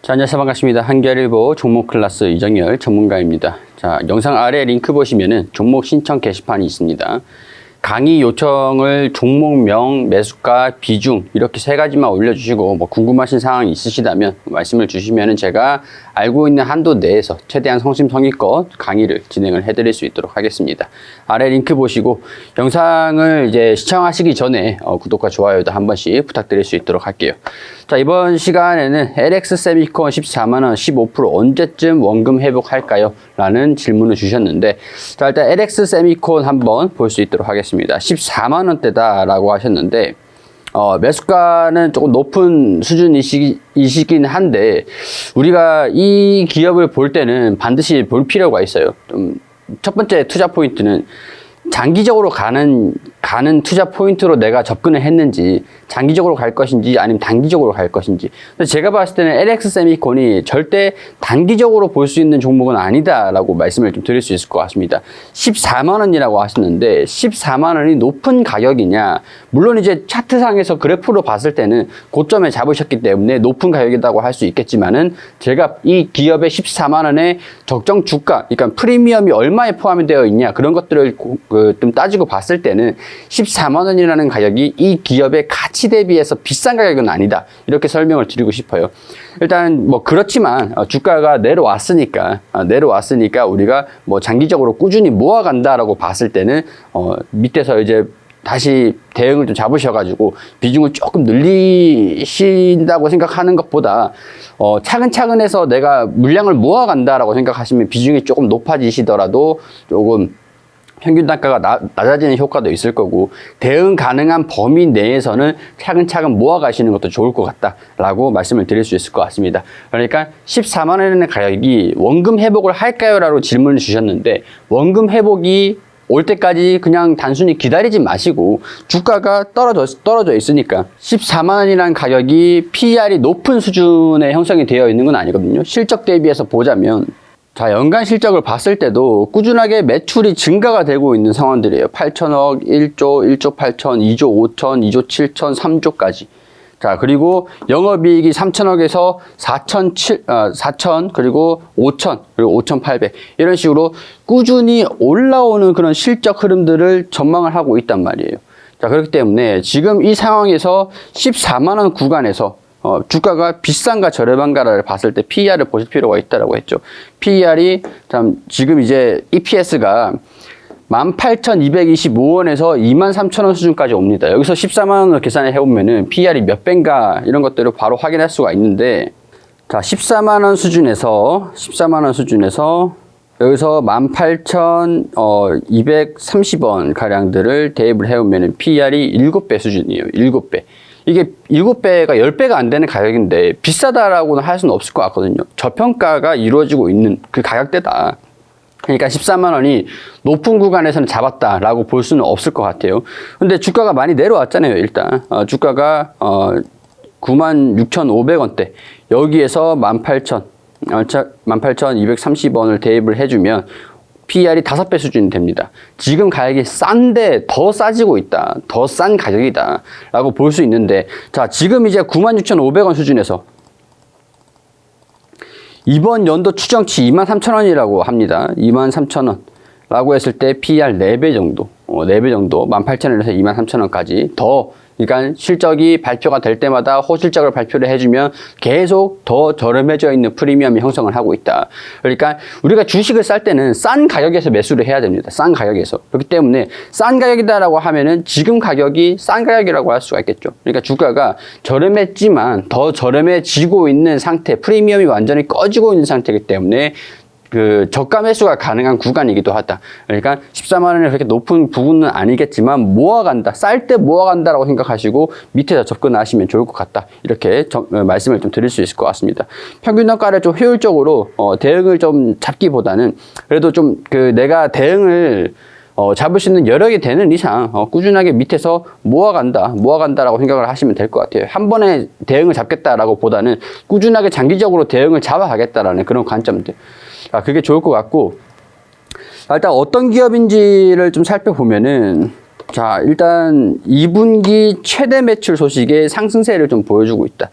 자, 안녕하세요. 반갑습니다. 한겨레일보 종목 클래스 이정열 전문가입니다. 자, 영상 아래 링크 보시면은 종목 신청 게시판이 있습니다. 강의 요청을 종목명, 매수가, 비중 이렇게 세 가지만 올려주시고 뭐 궁금하신 사항이 있으시다면 말씀을 주시면은 제가 알고 있는 한도 내에서 최대한 성심성의껏 강의를 진행을 해드릴 수 있도록 하겠습니다. 아래 링크 보시고 영상을 이제 시청하시기 전에 구독과 좋아요도 한 번씩 부탁드릴 수 있도록 할게요. 자, 이번 시간에는 LX 세미콘 14만원 15% 언제쯤 원금 회복할까요? 라는 질문을 주셨는데, 자, 일단 LX 세미콘 한번 볼 수 있도록 하겠습니다. 14만원대다 라고 하셨는데, 매수가는 조금 높은 수준이시긴 한데, 우리가 이 기업을 볼 때는 반드시 볼 필요가 있어요. 첫 번째 투자 포인트는 장기적으로 가는 투자 포인트로 내가 접근을 했는지, 장기적으로 갈 것인지 아니면 단기적으로 갈 것인지. 근데 제가 봤을 때는 LX 세미콘이 절대 단기적으로 볼 수 있는 종목은 아니다라고 말씀을 좀 드릴 수 있을 것 같습니다. 14만 원이라고 하셨는데 14만 원이 높은 가격이냐? 물론 이제 차트상에서 그래프로 봤을 때는 고점에 잡으셨기 때문에 높은 가격이라고 할 수 있겠지만은, 제가 이 기업의 14만 원의 적정 주가, 그러니까 프리미엄이 얼마에 포함이 되어 있냐, 그런 것들을 좀 따지고 봤을 때는 14만 원이라는 가격이 이 기업의 가치 대비해서 비싼 가격은 아니다, 이렇게 설명을 드리고 싶어요. 일단 뭐 그렇지만 주가가 내려왔으니까 우리가 뭐 장기적으로 꾸준히 모아간다라고 봤을 때는 밑에서 이제 다시 대응을 좀 잡으셔가지고 비중을 조금 늘리신다고 생각하는 것보다 차근차근 해서 내가 물량을 모아간다라고 생각하시면 비중이 조금 높아지시더라도 조금 평균 단가가 낮아지는 효과도 있을 거고, 대응 가능한 범위 내에서는 차근차근 모아가시는 것도 좋을 것 같다라고 말씀을 드릴 수 있을 것 같습니다. 그러니까 14만 원이라는 가격이 원금 회복을 할까요? 라고 질문을 주셨는데, 원금 회복이 올 때까지 그냥 단순히 기다리지 마시고, 주가가 떨어져 있으니까 14만 원이라는 가격이 PER이 높은 수준에 형성이 되어 있는 건 아니거든요. 실적 대비해서 보자면, 자, 연간 실적을 봤을 때도 꾸준하게 매출이 증가가 되고 있는 상황들이에요. 8천억, 1조, 1조 8천, 2조 5천, 2조 7천, 3조까지. 자, 그리고 영업이익이 3천억에서 4천, 그리고 5천, 그리고 5,800. 이런 식으로 꾸준히 올라오는 그런 실적 흐름들을 전망을 하고 있단 말이에요. 자, 그렇기 때문에 지금 이 상황에서 14만 원 구간에서 주가가 비싼가 저렴한가를 봤을 때 PER을 보실 필요가 있다라고 했죠. PER이 지금 이제 EPS가 18,225원에서 23,000원 수준까지 옵니다. 여기서 14만 원을 계산을 해보면은 PER이 몇 배인가 이런 것들을 바로 확인할 수가 있는데, 자, 14만 원 수준에서 여기서 18,230원 가량들을 대입을 해보면은 PER이 7배 수준이에요. 7배. 이게 7배가 10배가 안 되는 가격인데 비싸다라고는 할 수는 없을 것 같거든요. 저평가가 이루어지고 있는 그 가격대다. 그러니까 14만 원이 높은 구간에서는 잡았다라고 볼 수는 없을 것 같아요. 근데 주가가 많이 내려왔잖아요, 일단. 주가가 96,500원대. 여기에서 18,230원을 대입을 해주면 PER이 5배 수준이 됩니다. 지금 가격이 싼데 더 싸지고 있다, 더 싼 가격이다 라고 볼 수 있는데, 자, 지금 이제 96,500원 수준에서 이번 연도 추정치 23,000원이라고 합니다. 23,000원 라고 했을 때 PER 4배 정도, 4배 정도, 18,000원에서 23,000원까지 더, 그러니까 실적이 발표가 될 때마다 호실적을 발표를 해주면 계속 더 저렴해져 있는 프리미엄이 형성을 하고 있다. 그러니까 우리가 주식을 살 때는 싼 가격에서 매수를 해야 됩니다. 싼 가격에서. 그렇기 때문에 싼 가격이다라고 하면은 지금 가격이 싼 가격이라고 할 수가 있겠죠. 그러니까 주가가 저렴했지만 더 저렴해지고 있는 상태, 프리미엄이 완전히 꺼지고 있는 상태이기 때문에 그 저가 매수가 가능한 구간이기도 하다. 그러니까 14만 원이 그렇게 높은 부분은 아니겠지만 모아간다, 쌀 때 모아간다라고 생각하시고 밑에서 접근하시면 좋을 것 같다. 이렇게 말씀을 좀 드릴 수 있을 것 같습니다. 평균 단가를 좀 효율적으로 대응을 좀 잡기보다는 그래도 좀 내가 대응을 잡을 수 있는 여력이 되는 이상 꾸준하게 밑에서 모아간다라고 생각을 하시면 될 것 같아요. 한 번에 대응을 잡겠다라고 보다는 꾸준하게 장기적으로 대응을 잡아가겠다라는 그런 관점들. 그게 좋을 것 같고, 일단 어떤 기업인지를 좀 살펴보면은 자, 일단 2분기 최대 매출 소식의 상승세를 좀 보여주고 있다.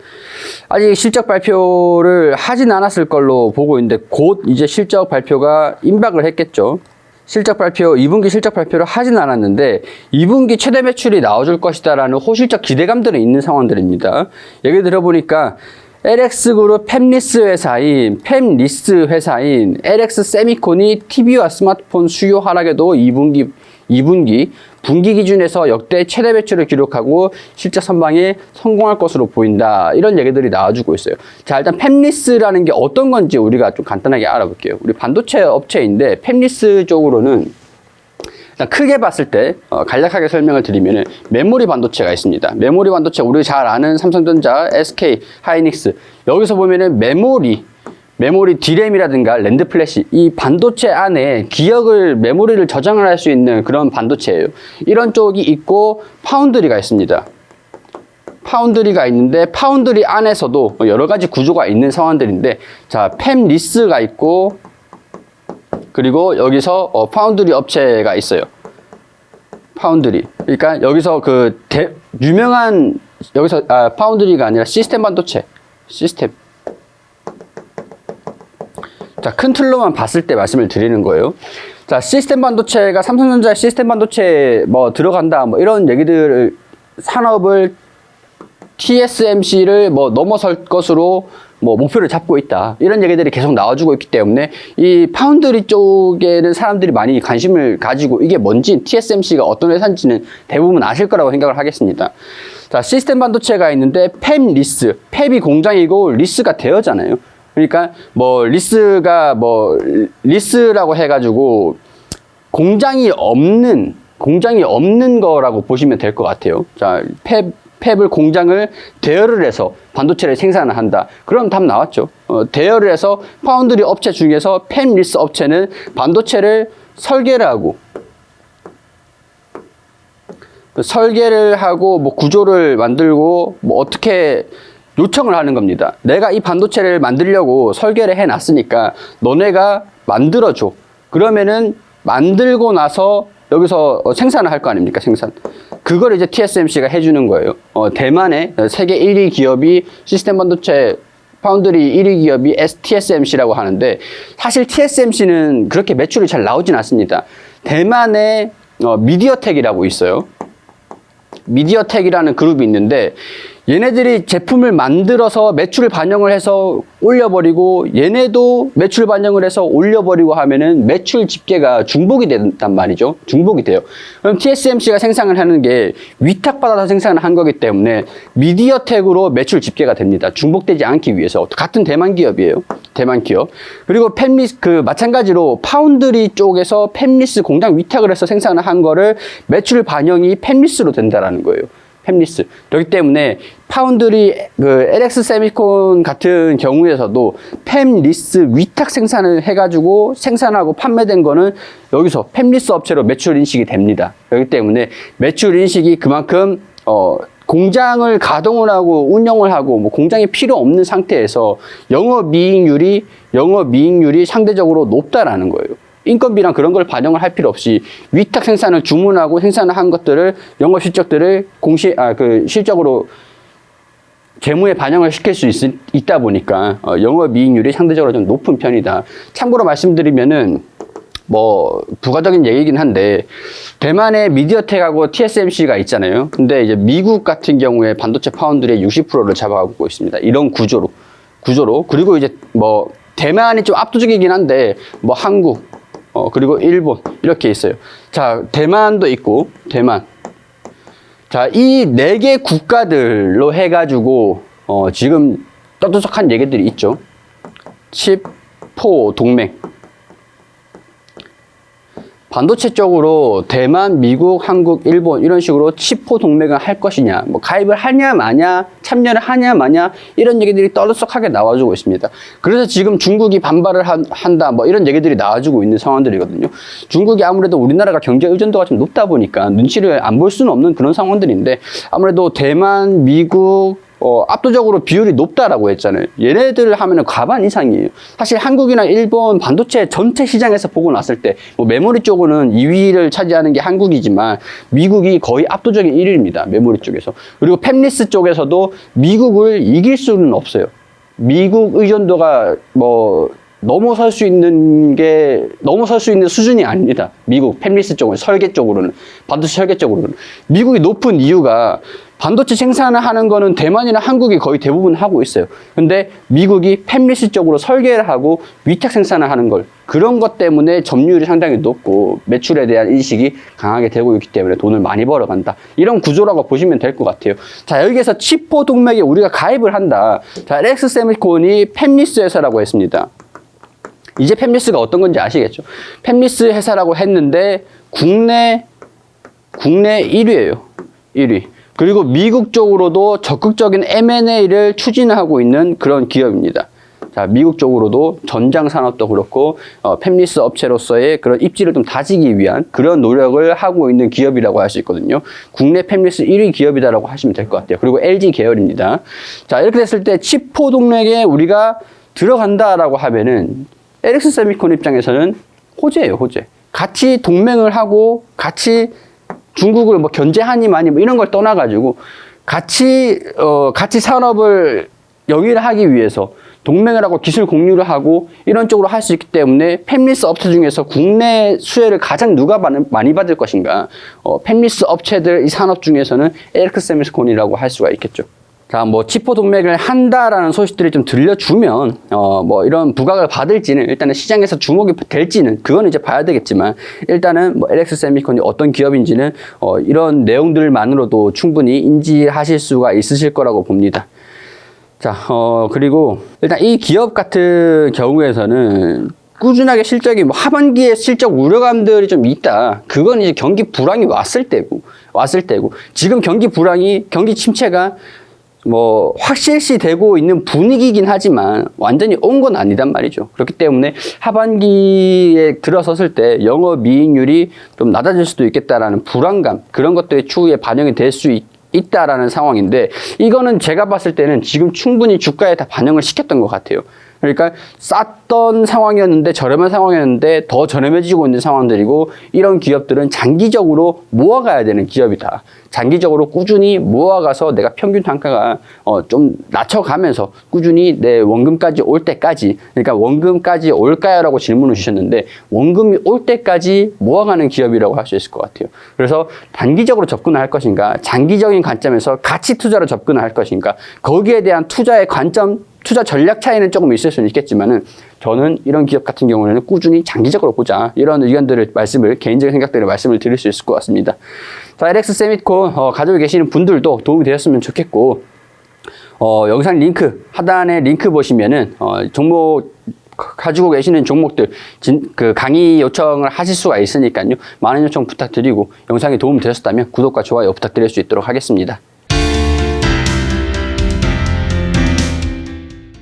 아직 실적 발표를 하진 않았을 걸로 보고 있는데 곧 이제 실적 발표가 임박을 했겠죠. 실적 발표, 2분기 실적 발표를 하진 않았는데 2분기 최대 매출이 나와줄 것이다라는 호실적 기대감들은 있는 상황들입니다. 얘기 들어보니까 LX그룹 팹리스 회사인 LX 세미콘이 TV와 스마트폰 수요 하락에도 2분기 분기 기준에서 역대 최대 매출을 기록하고 실적 선방에 성공할 것으로 보인다. 이런 얘기들이 나와주고 있어요. 자, 일단 팹리스라는 게 어떤 건지 우리가 좀 간단하게 알아볼게요. 우리 반도체 업체인데 팹리스 쪽으로는 일단 크게 봤을 때 간략하게 설명을 드리면 메모리 반도체가 있습니다. 메모리 반도체 우리 잘 아는 삼성전자, SK, 하이닉스 여기서 보면은 메모리 D램이라든가 랜드 플래시 이 반도체 안에 메모리를 저장을 할 수 있는 그런 반도체예요. 이런 쪽이 있고 파운드리가 있습니다. 파운드리가 있는데 파운드리 안에서도 여러 가지 구조가 있는 상황들인데 자, 팹리스가 있고 그리고 여기서 파운드리 업체가 있어요. 파운드리. 그러니까 여기서 유명한 여기서 파운드리가 아니라 시스템 반도체. 시스템. 자, 큰 틀로만 봤을 때 말씀을 드리는 거예요. 자, 시스템 반도체가 삼성전자 시스템 반도체 들어간다 이런 얘기들을 산업을 TSMC를 넘어설 것으로 목표를 잡고 있다. 이런 얘기들이 계속 나와주고 있기 때문에 이 파운드리 쪽에는 사람들이 많이 관심을 가지고 이게 뭔지 TSMC가 어떤 회사인지는 대부분 아실 거라고 생각을 하겠습니다. 자, 시스템 반도체가 있는데 팹이 공장이고 리스가 대여잖아요. 그러니까 리스라고 해가지고 공장이 없는 거라고 보시면 될 것 같아요. 자, 공장을 대여를 해서 반도체를 생산을 한다. 그럼 답 나왔죠. 대여를 해서 파운드리 업체 중에서 팹리스 업체는 반도체를 설계를 하고 구조를 만들고 어떻게 요청을 하는 겁니다. 내가 이 반도체를 만들려고 설계를 해놨으니까 너네가 만들어줘. 그러면은 만들고 나서 여기서 생산을 할 거 아닙니까? 생산. 그걸 이제 TSMC가 해주는 거예요. 대만의 세계 1위 기업이 시스템 반도체 파운드리 1위 기업이 TSMC라고 하는데 사실 TSMC는 그렇게 매출이 잘 나오진 않습니다. 대만의 미디어텍이라고 있어요. 미디어텍이라는 그룹이 있는데 얘네들이 제품을 만들어서 매출을 반영을 해서 올려버리고 얘네도 매출 반영을 해서 올려버리고 하면은 매출 집계가 중복이 된단 말이죠. 중복이 돼요. 그럼 TSMC가 생산을 하는 게 위탁받아서 생산을 한 거기 때문에 미디어텍으로 매출 집계가 됩니다. 중복되지 않기 위해서. 같은 대만 기업이에요. 대만 기업. 그리고 마찬가지로 파운드리 쪽에서 팹리스 공장 위탁을 해서 생산을 한 거를 매출 반영이 팹리스로 된다라는 거예요. 팹리스. 그렇기 때문에 파운드리 LX 세미콘 같은 경우에서도 팹리스 위탁 생산을 해가지고 생산하고 판매된 거는 여기서 팹리스 업체로 매출 인식이 됩니다. 그렇기 때문에 매출 인식이 그만큼 공장을 가동을 하고 운영을 하고 공장이 필요 없는 상태에서 영업이익률이 상대적으로 높다라는 거예요. 인건비랑 그런 걸 반영을 할 필요 없이 위탁 생산을 주문하고 생산을 한 것들을 영업 실적들을 실적으로 재무에 반영을 시킬 수 있다 보니까 영업이익률이 상대적으로 좀 높은 편이다. 참고로 말씀드리면은 부가적인 얘기긴 한데 대만의 미디어텍하고 TSMC가 있잖아요. 근데 이제 미국 같은 경우에 반도체 파운드리의 60%를 잡아가고 있습니다. 이런 구조로 그리고 이제 대만이 좀 압도적이긴 한데 한국 그리고 일본 이렇게 있어요. 자, 대만도 있고 자, 이 4개 국가들로 해가지고 지금 떠들썩한 얘기들이 있죠. 칩4 동맹. 반도체 쪽으로 대만, 미국, 한국, 일본 이런 식으로 칩4 동맹을 할 것이냐, 가입을 하냐 마냐, 참여를 하냐 마냐 이런 얘기들이 떠들썩하게 나와주고 있습니다. 그래서 지금 중국이 반발을 한다 이런 얘기들이 나와주고 있는 상황들이거든요. 중국이 아무래도 우리나라가 경제 의존도가 좀 높다 보니까 눈치를 안 볼 수는 없는 그런 상황들인데 아무래도 대만, 미국, 압도적으로 비율이 높다라고 했잖아요. 얘네들을 하면은 과반 이상이에요. 사실 한국이나 일본 반도체 전체 시장에서 보고 났을 때 뭐 메모리 쪽으로는 2위를 차지하는 게 한국이지만 미국이 거의 압도적인 1위입니다. 메모리 쪽에서. 그리고 팹리스 쪽에서도 미국을 이길 수는 없어요. 미국 의존도가 뭐 넘어설 수 있는 수준이 아닙니다. 미국 팹리스 쪽은 설계 쪽으로는, 반도체 설계 쪽으로는. 미국이 높은 이유가 반도체 생산을 하는 거는 대만이나 한국이 거의 대부분 하고 있어요. 근데 미국이 팹리스 쪽으로 설계를 하고 위탁 생산을 하는 걸, 그런 것 때문에 점유율이 상당히 높고 매출에 대한 인식이 강하게 되고 있기 때문에 돈을 많이 벌어간다. 이런 구조라고 보시면 될 것 같아요. 자, 여기에서 칩포 동맥에 우리가 가입을 한다. 자, LX 세미콘이 팹리스 회사라고 했습니다. 이제 팹리스가 어떤 건지 아시겠죠? 팹리스 회사라고 했는데 국내 1위예요. 1위. 그리고 미국 쪽으로도 적극적인 M&A를 추진하고 있는 그런 기업입니다. 자, 미국 쪽으로도 전장 산업도 그렇고 팹리스 업체로서의 그런 입지를 좀 다지기 위한 그런 노력을 하고 있는 기업이라고 할 수 있거든요. 국내 팹리스 1위 기업이다라고 하시면 될 것 같아요. 그리고 LG 계열입니다. 자, 이렇게 됐을 때 칩포 동맥에 우리가 들어간다라고 하면은 LX 세미콘 입장에서는 호재예요, 호재. 같이 동맹을 하고 같이 중국을 뭐 견제하니 마니 뭐 이런 걸 떠나가지고 같이 산업을 영위를 하기 위해서 동맹을 하고 기술 공유를 하고 이런 쪽으로 할 수 있기 때문에 팹리스 업체 중에서 국내 수혜를 가장 누가 많이 받을 것인가? 팹리스 업체들 이 산업 중에서는 LX 세미콘이라고 할 수가 있겠죠. 자, 뭐 칩포 동맥을 한다라는 소식들이 좀 들려주면 뭐 이런 부각을 받을지는, 일단은 시장에서 주목이 될지는 그거는 이제 봐야 되겠지만, 일단은 뭐 LX 세미콘이 어떤 기업인지는 이런 내용들만으로도 충분히 인지하실 수가 있으실 거라고 봅니다. 자, 그리고 일단 이 기업 같은 경우에서는 꾸준하게 실적이 뭐 하반기에 실적 우려감들이 좀 있다. 그건 이제 경기 불황이 왔을 때고 지금 경기 침체가 뭐 확실시 되고 있는 분위기이긴 하지만 완전히 온 건 아니단 말이죠. 그렇기 때문에 하반기에 들어섰을 때 영업이익률이 좀 낮아질 수도 있겠다라는 불안감, 그런 것들이 추후에 반영이 될 수 있다라는 상황인데, 이거는 제가 봤을 때는 지금 충분히 주가에 다 반영을 시켰던 것 같아요. 그러니까 쌌던 상황이었는데, 저렴한 상황이었는데 더 저렴해지고 있는 상황들이고, 이런 기업들은 장기적으로 모아가야 되는 기업이다. 장기적으로 꾸준히 모아가서 내가 평균 단가가 좀 낮춰가면서 꾸준히 내 원금까지 올 때까지, 그러니까 원금까지 올까요? 라고 질문을 주셨는데, 원금이 올 때까지 모아가는 기업이라고 할 수 있을 것 같아요. 그래서 단기적으로 접근을 할 것인가, 장기적인 관점에서 가치 투자로 접근을 할 것인가, 거기에 대한 투자의 관점, 투자 전략 차이는 조금 있을 수는 있겠지만은, 저는 이런 기업 같은 경우에는 꾸준히 장기적으로 보자, 이런 의견들을 개인적인 생각들을 말씀을 드릴 수 있을 것 같습니다. 자, LX 세미콘 가지고 계시는 분들도 도움이 되었으면 좋겠고, 영상 링크, 하단에 링크 보시면은 종목 가지고 계시는 종목들 그 강의 요청을 하실 수가 있으니까요. 많은 요청 부탁드리고, 영상이 도움이 되셨다면 구독과 좋아요 부탁드릴 수 있도록 하겠습니다.